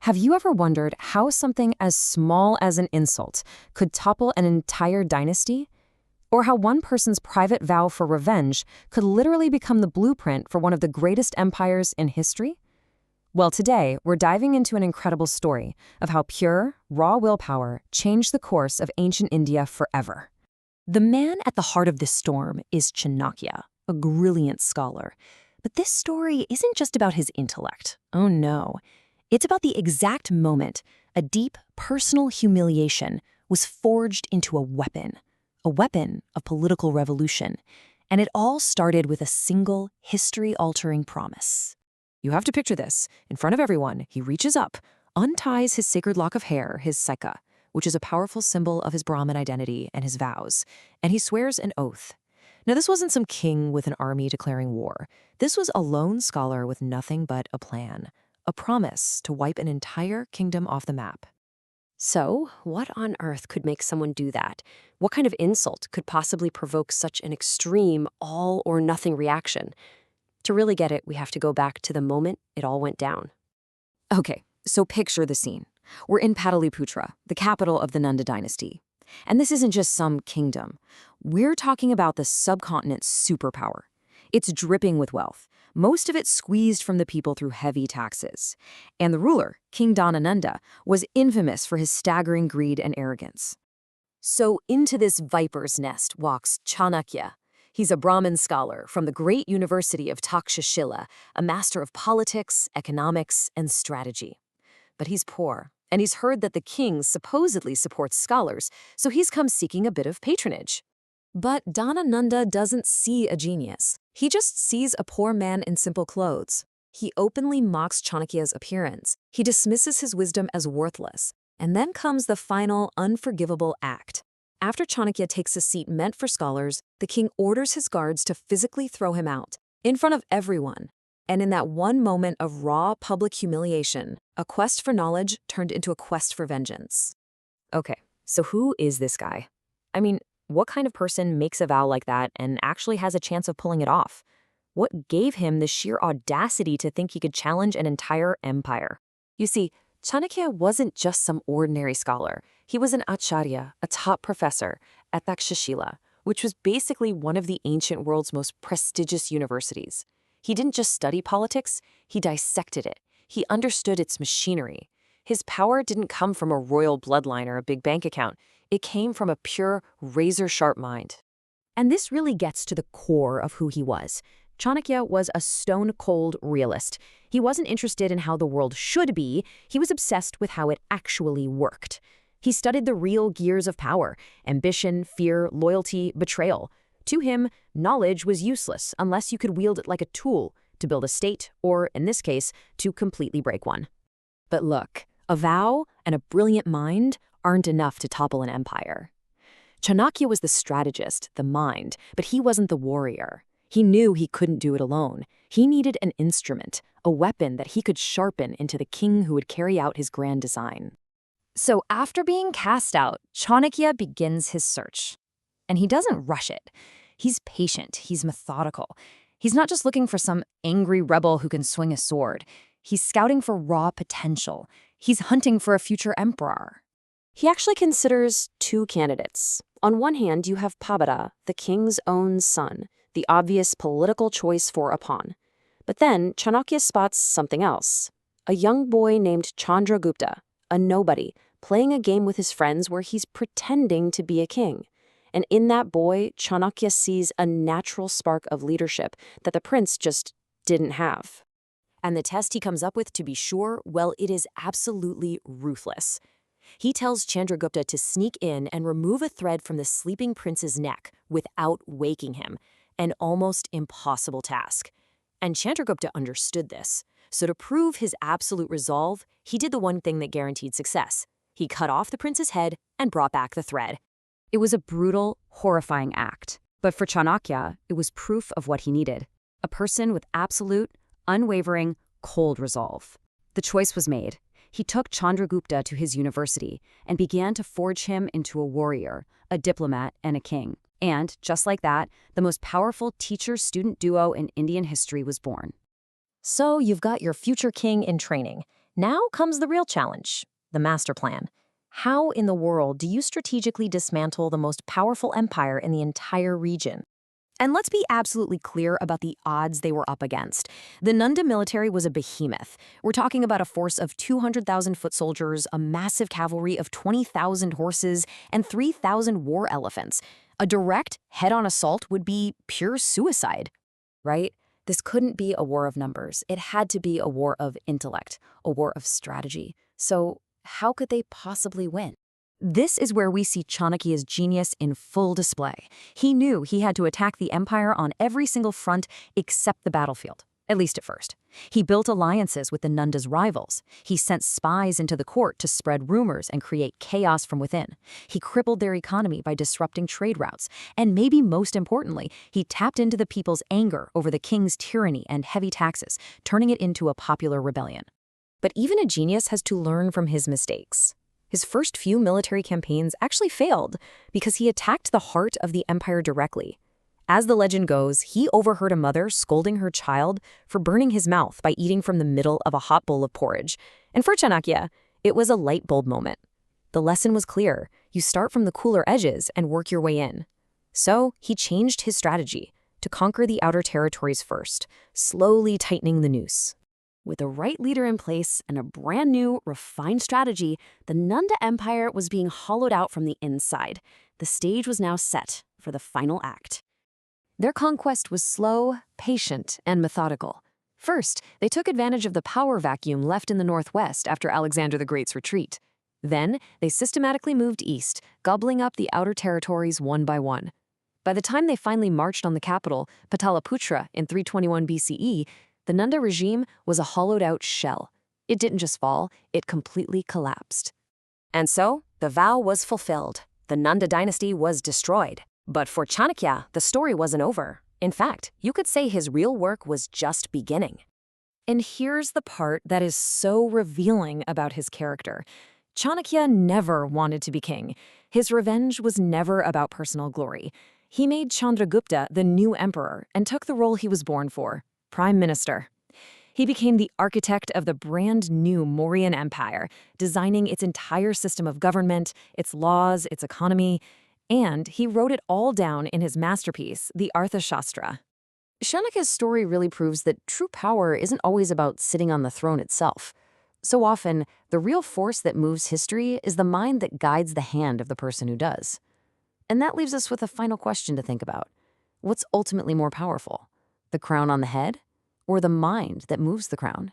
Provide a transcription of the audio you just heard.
Have you ever wondered how something as small as an insult could topple an entire dynasty? Or how one person's private vow for revenge could literally become the blueprint for one of the greatest empires in history? Well, today, we're diving into an incredible story of how pure, raw willpower changed the course of ancient India forever. The man at the heart of this storm is Chanakya, a brilliant scholar. But this story isn't just about his intellect. Oh no. It's about the exact moment a deep, personal humiliation was forged into a weapon of political revolution. And it all started with a single, history-altering promise. You have to picture this. In front of everyone, he reaches up, unties his sacred lock of hair, his saika, which is a powerful symbol of his Brahmin identity and his vows, and he swears an oath. Now, this wasn't some king with an army declaring war. This was a lone scholar with nothing but a plan, a promise to wipe an entire kingdom off the map. So, what on earth could make someone do that? What kind of insult could possibly provoke such an extreme all-or-nothing reaction? To really get it, we have to go back to the moment it all went down. Okay, so picture the scene. We're in Pataliputra, the capital of the Nanda dynasty. And this isn't just some kingdom. We're talking about the subcontinent's superpower. It's dripping with wealth, most of it squeezed from the people through heavy taxes. And the ruler, King Dhanananda, was infamous for his staggering greed and arrogance. So into this viper's nest walks Chanakya. He's a Brahmin scholar from the great University of Takshashila, a master of politics, economics, and strategy. But he's poor, and he's heard that the king supposedly supports scholars, so he's come seeking a bit of patronage. But Dhanananda doesn't see a genius. He just sees a poor man in simple clothes. He openly mocks Chanakya's appearance. He dismisses his wisdom as worthless. And then comes the final, unforgivable act. After Chanakya takes a seat meant for scholars, the king orders his guards to physically throw him out, in front of everyone. And in that one moment of raw public humiliation, a quest for knowledge turned into a quest for vengeance. Okay, so who is this guy? I mean, what kind of person makes a vow like that and actually has a chance of pulling it off? What gave him the sheer audacity to think he could challenge an entire empire? You see, Chanakya wasn't just some ordinary scholar. He was an acharya, a top professor, at Takshashila, which was basically one of the ancient world's most prestigious universities. He didn't just study politics, he dissected it. He understood its machinery. His power didn't come from a royal bloodline or a big bank account. It came from a pure, razor-sharp mind. And this really gets to the core of who he was. Chanakya was a stone-cold realist. He wasn't interested in how the world should be. He was obsessed with how it actually worked. He studied the real gears of power: ambition, fear, loyalty, betrayal. To him, knowledge was useless unless you could wield it like a tool to build a state, or, in this case, to completely break one. But look, a vow and a brilliant mind aren't enough to topple an empire. Chanakya was the strategist, the mind, but he wasn't the warrior. He knew he couldn't do it alone. He needed an instrument, a weapon that he could sharpen into the king who would carry out his grand design. So after being cast out, Chanakya begins his search. And he doesn't rush it. He's patient, he's methodical. He's not just looking for some angry rebel who can swing a sword. He's scouting for raw potential. He's hunting for a future emperor. He actually considers two candidates. On one hand, you have Pabara, the king's own son, the obvious political choice for a pawn. But then Chanakya spots something else. A young boy named Chandragupta, a nobody, playing a game with his friends where he's pretending to be a king. And in that boy, Chanakya sees a natural spark of leadership that the prince just didn't have. And the test he comes up with, to be sure, well, it is absolutely ruthless. He tells Chandragupta to sneak in and remove a thread from the sleeping prince's neck without waking him, an almost impossible task. And Chandragupta understood this. So to prove his absolute resolve, he did the one thing that guaranteed success. He cut off the prince's head and brought back the thread. It was a brutal, horrifying act. But for Chanakya, it was proof of what he needed: a person with absolute, unwavering, cold resolve. The choice was made. He took Chandragupta to his university and began to forge him into a warrior, a diplomat, and a king. And, just like that, the most powerful teacher-student duo in Indian history was born. So you've got your future king in training. Now comes the real challenge, the master plan. How in the world do you strategically dismantle the most powerful empire in the entire region? And let's be absolutely clear about the odds they were up against. The Nanda military was a behemoth. We're talking about a force of 200,000 foot soldiers, a massive cavalry of 20,000 horses, and 3,000 war elephants. A direct, head-on assault would be pure suicide. Right? This couldn't be a war of numbers. It had to be a war of intellect, a war of strategy. So how could they possibly win? This is where we see Chanakya's genius in full display. He knew he had to attack the empire on every single front except the battlefield, at least at first. He built alliances with the Nanda's rivals. He sent spies into the court to spread rumors and create chaos from within. He crippled their economy by disrupting trade routes. And maybe most importantly, he tapped into the people's anger over the king's tyranny and heavy taxes, turning it into a popular rebellion. But even a genius has to learn from his mistakes. His first few military campaigns actually failed because he attacked the heart of the empire directly. As the legend goes, he overheard a mother scolding her child for burning his mouth by eating from the middle of a hot bowl of porridge. And for Chanakya, it was a light bulb moment. The lesson was clear. You start from the cooler edges and work your way in. So he changed his strategy to conquer the outer territories first, slowly tightening the noose. With the right leader in place and a brand new, refined strategy, the Nanda Empire was being hollowed out from the inside. The stage was now set for the final act. Their conquest was slow, patient, and methodical. First, they took advantage of the power vacuum left in the northwest after Alexander the Great's retreat. Then, they systematically moved east, gobbling up the outer territories one by one. By the time they finally marched on the capital, Pataliputra, in 321 BCE, the Nanda regime was a hollowed-out shell. It didn't just fall, it completely collapsed. And so, the vow was fulfilled. The Nanda dynasty was destroyed. But for Chanakya, the story wasn't over. In fact, you could say his real work was just beginning. And here's the part that is so revealing about his character. Chanakya never wanted to be king. His revenge was never about personal glory. He made Chandragupta the new emperor and took the role he was born for. Prime Minister. He became the architect of the brand new Mauryan Empire, designing its entire system of government, its laws, its economy, and he wrote it all down in his masterpiece, the Arthashastra. Chanakya's story really proves that true power isn't always about sitting on the throne itself. So often, the real force that moves history is the mind that guides the hand of the person who does. And that leaves us with a final question to think about. What's ultimately more powerful? The crown on the head, or the mind that moves the crown?